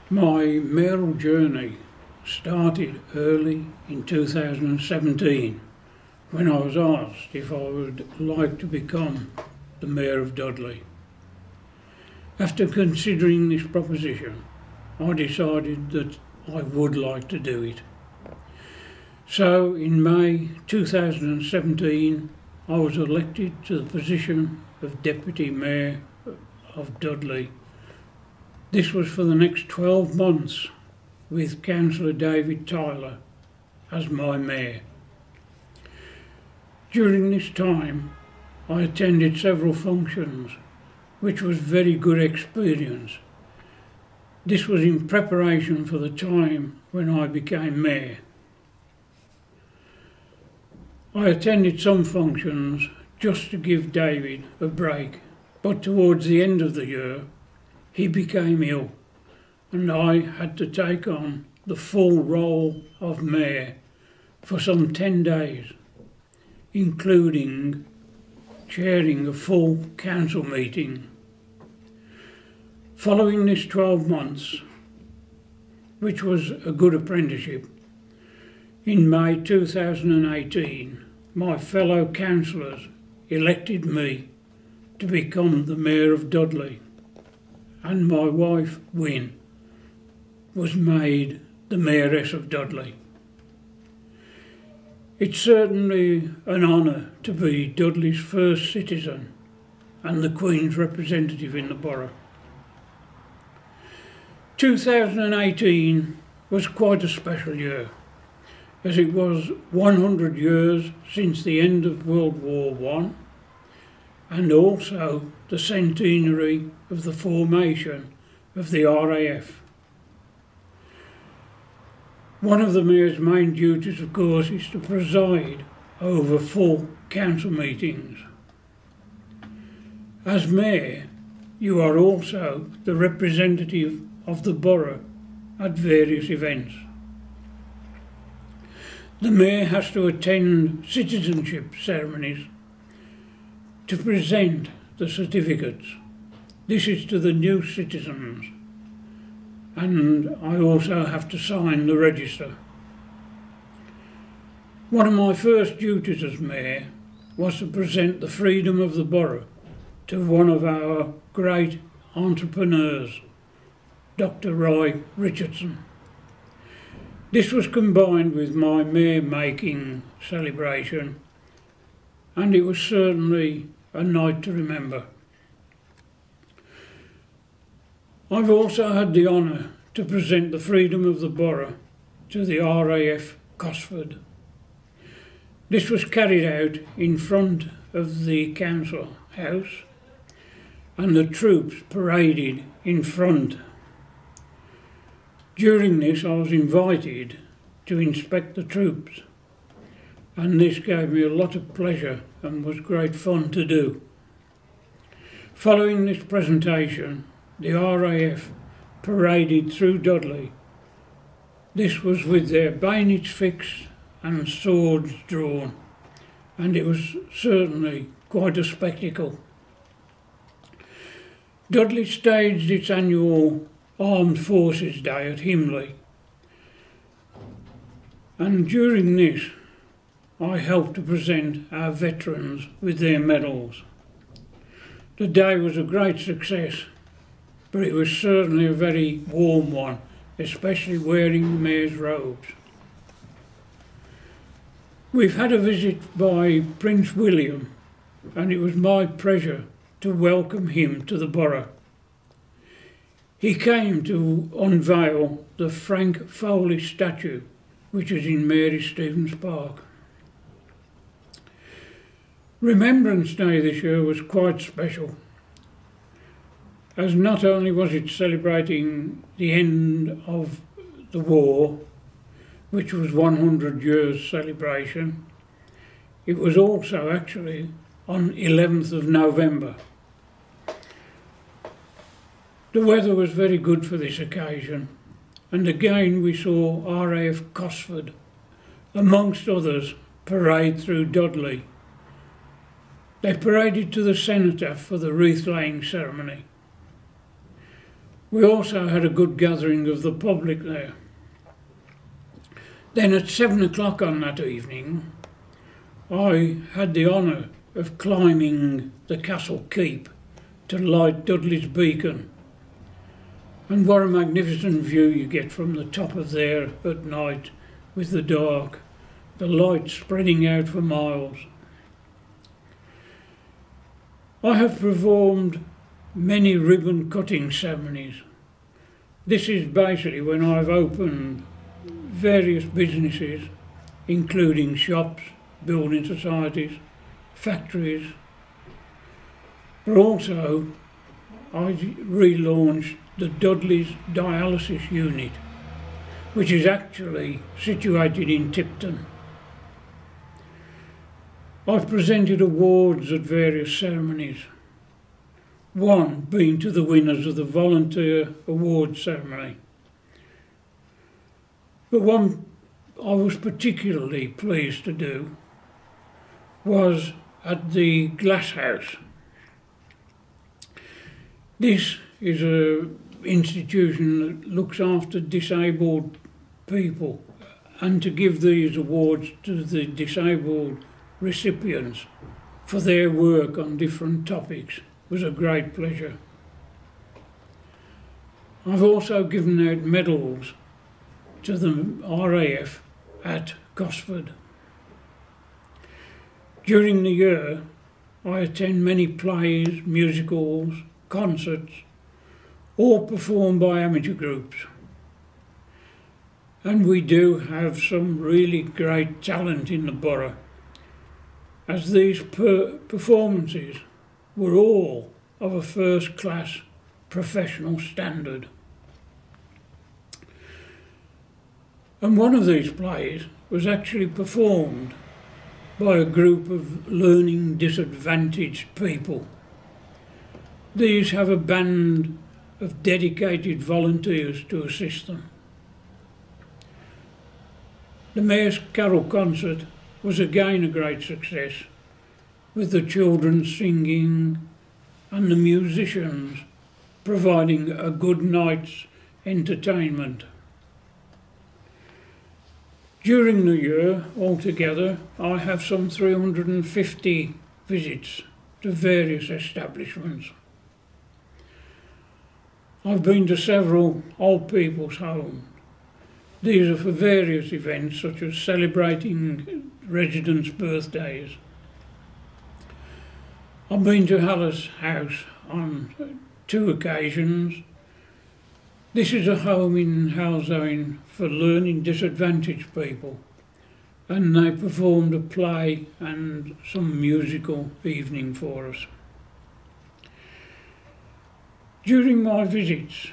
My mayoral journey started early in 2017 when I was asked if I would like to become the Mayor of Dudley. After considering this proposition, I decided that I would like to do it. So in May 2017, I was elected to the position of Deputy Mayor of Dudley. This was for the next 12 months with Councillor David Taylor as my mayor. During this time, I attended several functions, which was very good experience. This was in preparation for the time when I became mayor. I attended some functions just to give David a break, but towards the end of the year, he became ill and I had to take on the full role of mayor for some 10 days, including chairing a full council meeting. Following this 12 months, which was a good apprenticeship, in May 2018, my fellow councillors elected me to become the Mayor of Dudley, and my wife, Wynne, was made the Mayoress of Dudley. It's certainly an honour to be Dudley's first citizen and the Queen's representative in the borough. 2018 was quite a special year, as it was 100 years since the end of World War I, and also the centenary of the formation of the RAF. One of the Mayor's main duties, of course, is to preside over full council meetings. As Mayor, you are also the representative of the borough at various events. The Mayor has to attend citizenship ceremonies to present the certificates. This is to the new citizens, and I also have to sign the register. One of my first duties as Mayor was to present the freedom of the borough to one of our great entrepreneurs, Dr. Roy Richardson. This was combined with my mayor-making celebration, and it was certainly a night to remember. I've also had the honour to present the freedom of the borough to the RAF Cosford. This was carried out in front of the council house, and the troops paraded in front. During this, I was invited to inspect the troops, and this gave me a lot of pleasure and was great fun to do. Following this presentation, the RAF paraded through Dudley. This was with their bayonets fixed and swords drawn, and it was certainly quite a spectacle. Dudley staged its annual Armed Forces Day at Himley, and during this I helped to present our veterans with their medals. The day was a great success, but it was certainly a very warm one, especially wearing the Mayor's robes. We've had a visit by Prince William, and it was my pleasure to welcome him to the borough. He came to unveil the Frank Foley statue, which is in Mary Stevens Park. Remembrance Day this year was quite special, as not only was it celebrating the end of the war, which was 100 years celebration, it was also actually on 11th of November. The weather was very good for this occasion, and again we saw RAF Cosford, amongst others, parade through Dudley. They paraded to the Cenotaph for the wreath-laying ceremony. We also had a good gathering of the public there. Then at 7 o'clock on that evening, I had the honour of climbing the castle keep to light Dudley's beacon. And what a magnificent view you get from the top of there at night with the dark, the light spreading out for miles. I have performed many ribbon cutting ceremonies. This is basically when I've opened various businesses, including shops, building societies, factories, but also I relaunched the Dudley's dialysis unit, which is actually situated in Tipton. I've presented awards at various ceremonies, one being to the winners of the Volunteer Award ceremony. But one I was particularly pleased to do was at the Glass House. This is an institution that looks after disabled people, and to give these awards to the disabled recipients for their work on different topics was a great pleasure. I've also given out medals to the RAF at Gosford. During the year, I attend many plays, musicals, concerts, all performed by amateur groups. And we do have some really great talent in the borough, as these performances were all of a first-class professional standard. And one of these plays was actually performed by a group of learning disadvantaged people. These have a band of dedicated volunteers to assist them. The Mayor's Carol concert was again a great success, with the children singing and the musicians providing a good night's entertainment. During the year, altogether, I have some 350 visits to various establishments. I've been to several old people's homes. These are for various events, such as celebrating residents' birthdays. I've been to Hallis House on 2 occasions. This is a home in Halzone for learning disadvantaged people, and they performed a play and some musical evening for us. During my visits,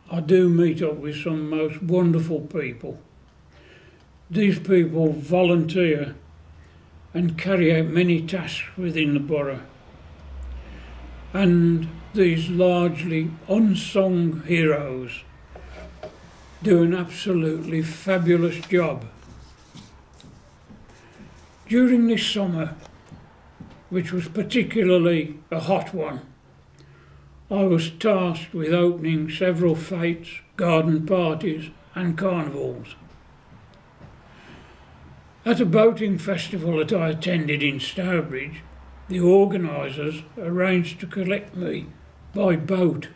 I do meet up with some most wonderful people. These people volunteer and carry out many tasks within the borough. And these largely unsung heroes do an absolutely fabulous job. During this summer, which was particularly a hot one, I was tasked with opening several fetes, garden parties and carnivals. At a boating festival that I attended in Stourbridge, the organisers arranged to collect me by boat,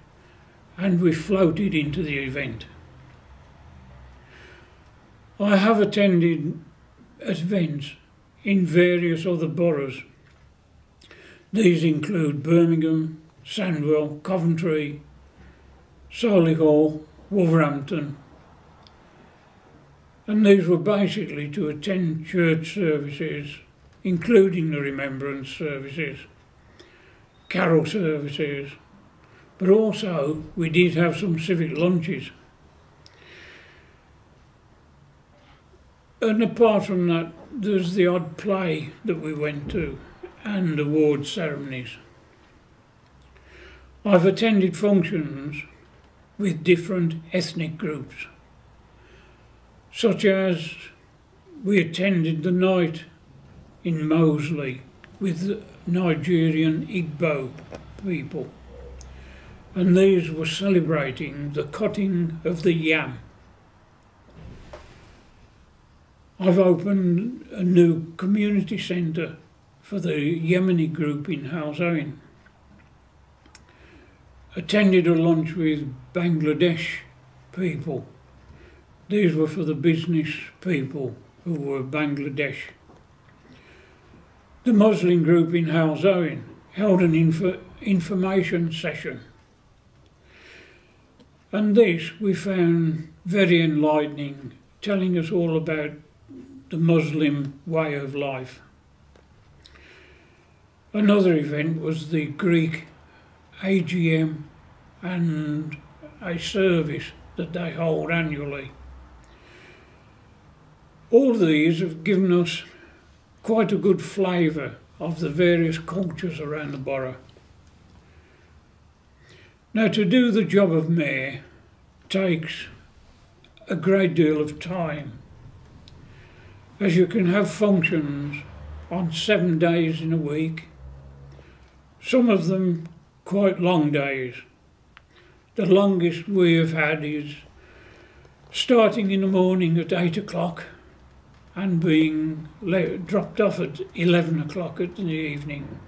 and we floated into the event. I have attended events in various other boroughs. These include Birmingham, Sandwell, Coventry, Solihull, Wolverhampton, and these were basically to attend church services, including the remembrance services, carol services, but also we did have some civic lunches. And apart from that, there's the odd play that we went to and award ceremonies. I've attended functions with different ethnic groups, such as we attended the night in Moseley with Nigerian Igbo people, and these were celebrating the cutting of the yam. I've opened a new community centre for the Yemeni group in Halsowen. Attended a lunch with Bangladesh people. These were for the business people who were Bangladesh. The Muslim group in Halsowen held an information session, and this we found very enlightening, telling us all about the Muslim way of life. Another event was the Greek AGM and a service that they hold annually. All these have given us quite a good flavour of the various cultures around the borough. Now, to do the job of mayor takes a great deal of time, as you can have functions on 7 days in a week, some of them quite long days. The longest we have had is starting in the morning at 8 o'clock and being dropped off at 11 o'clock in the evening.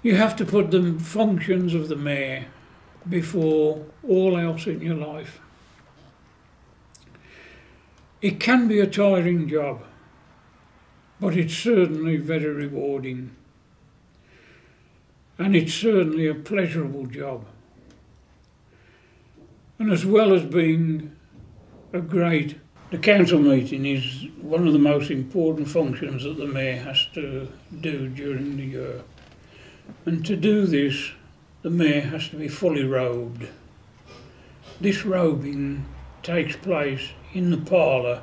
You have to put the functions of the mayor before all else in your life. It can be a tiring job, but it's certainly very rewarding. And it's certainly a pleasurable job. And as well as being the council meeting is one of the most important functions that the mayor has to do during the year. And to do this, the mayor has to be fully robed. This robing takes place in the parlour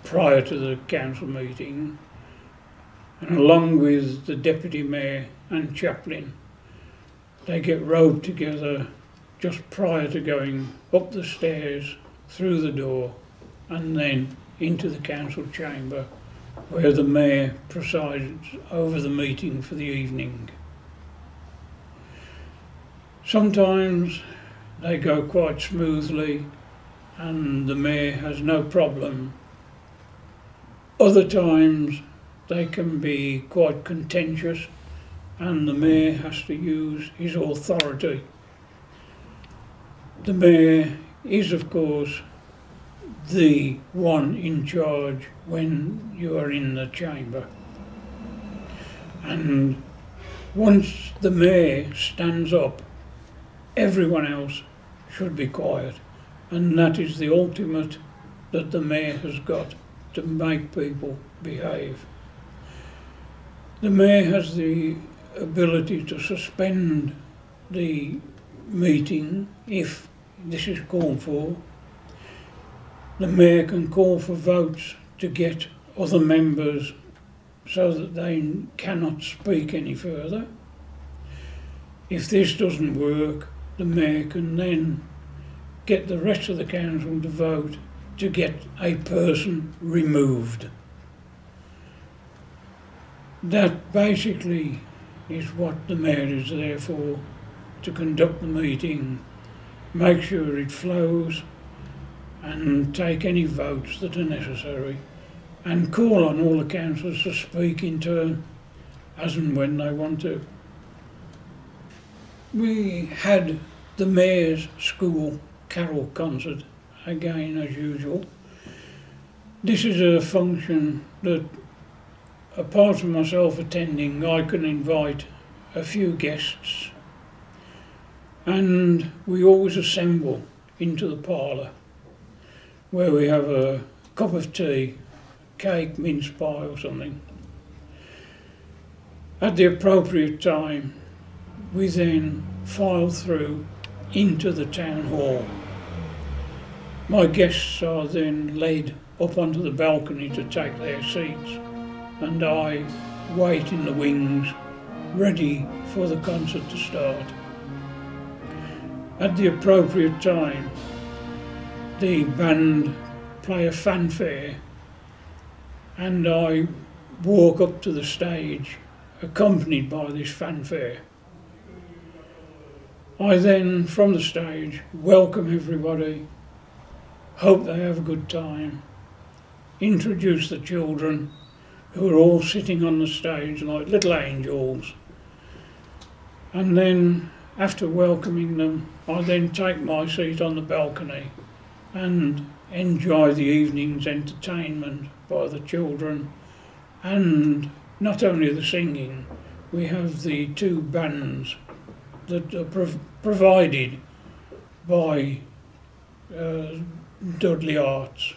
prior to the council meeting, and along with the deputy mayor and chaplain, they get robed together just prior to going up the stairs, through the door, and then into the council chamber, where the mayor presides over the meeting for the evening. Sometimes they go quite smoothly and the mayor has no problem. Other times they can be quite contentious and the mayor has to use his authority. The mayor is, of course, the one in charge when you are in the chamber. And once the mayor stands up, everyone else should be quiet. And that is the ultimate that the mayor has got to make people behave. The mayor has the ability to suspend the meeting if this is called for. The mayor can call for votes to get other members so that they cannot speak any further. If this doesn't work, the mayor can then get the rest of the council to vote to get a person removed. That basically is what the mayor is there for, to conduct the meeting, make sure it flows, and take any votes that are necessary, and call on all the councillors to speak in turn as and when they want to. We had the Mayor's School Carol concert, again as usual. This is a function that, apart from myself attending, I can invite a few guests, and we always assemble into the parlour where we have a cup of tea, cake, mince pie or something. At the appropriate time, we then file through into the town hall. My guests are then led up onto the balcony to take their seats, and I wait in the wings, ready for the concert to start. At the appropriate time, the band play a fanfare, and I walk up to the stage accompanied by this fanfare. I then, from the stage, welcome everybody, hope they have a good time, introduce the children, who are all sitting on the stage like little angels, and then, after welcoming them, I then take my seat on the balcony and enjoy the evening's entertainment by the children, and not only the singing, we have the two bands that are provided by Dudley Arts.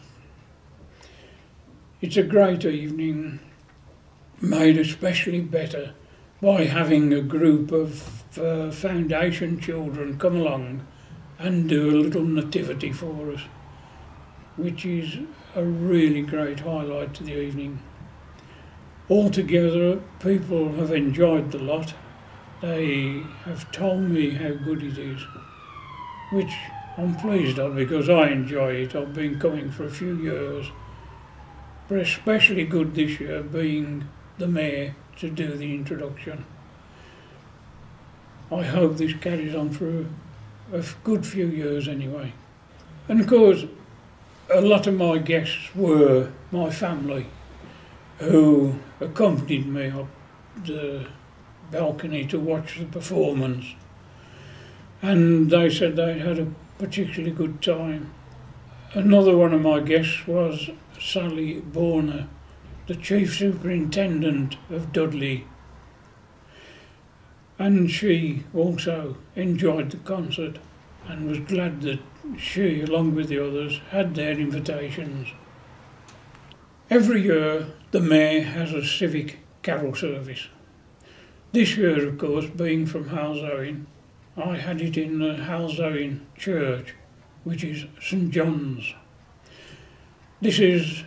It's a great evening, made especially better by having a group of foundation children come along and do a little nativity for us, which is a really great highlight to the evening. Altogether, people have enjoyed the lot. They have told me how good it is, which I'm pleased of because I enjoy it. I've been coming for a few years, but especially good this year being the Mayor to do the introduction. I hope this carries on for a good few years anyway. And of course, a lot of my guests were my family, who accompanied me up the balcony to watch the performance. And they said they had a particularly good time. Another one of my guests was Sally Borner, the Chief Superintendent of Dudley. And she also enjoyed the concert and was glad that she, along with the others, had their invitations. Every year, the Mayor has a civic carol service. This year, of course, being from Halzowen, I had it in the Halzowen Church, which is St John's. This is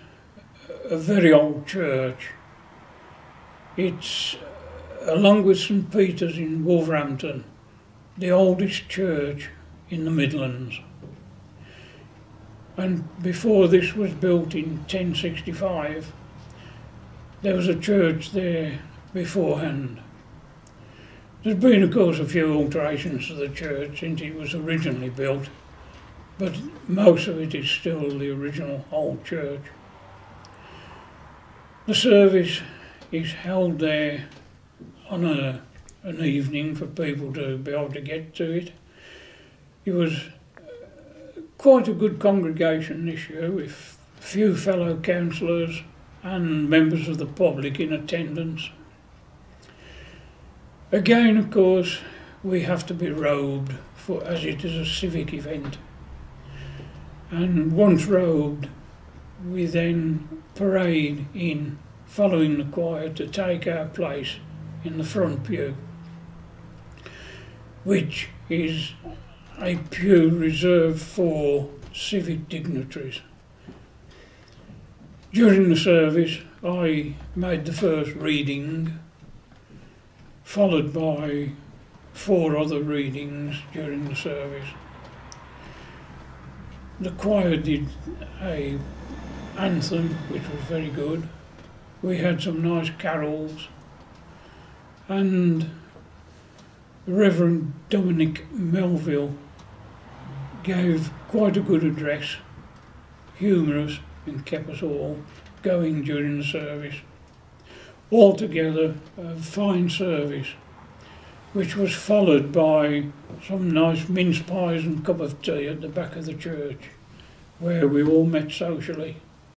a very old church. It's, along with St Peter's in Wolverhampton, the oldest church in the Midlands. And before this was built in 1065, there was a church there beforehand. There's been, of course, a few alterations to the church since it was originally built, but most of it is still the original old church. The service is held there on an evening for people to be able to get to it. It was quite a good congregation this year, with a few fellow councillors and members of the public in attendance. Again, of course, we have to be robed, as it is a civic event. And once robed, we then parade in, following the choir, to take our place in the front pew, which is a pew reserved for civic dignitaries. During the service, I made the first reading, followed by 4 other readings during the service. The choir did an anthem, which was very good. We had some nice carols, and Reverend Dominic Melville gave quite a good address, humorous, and kept us all going during the service. Altogether, a fine service, which was followed by some nice mince pies and cup of tea at the back of the church, where we all met socially.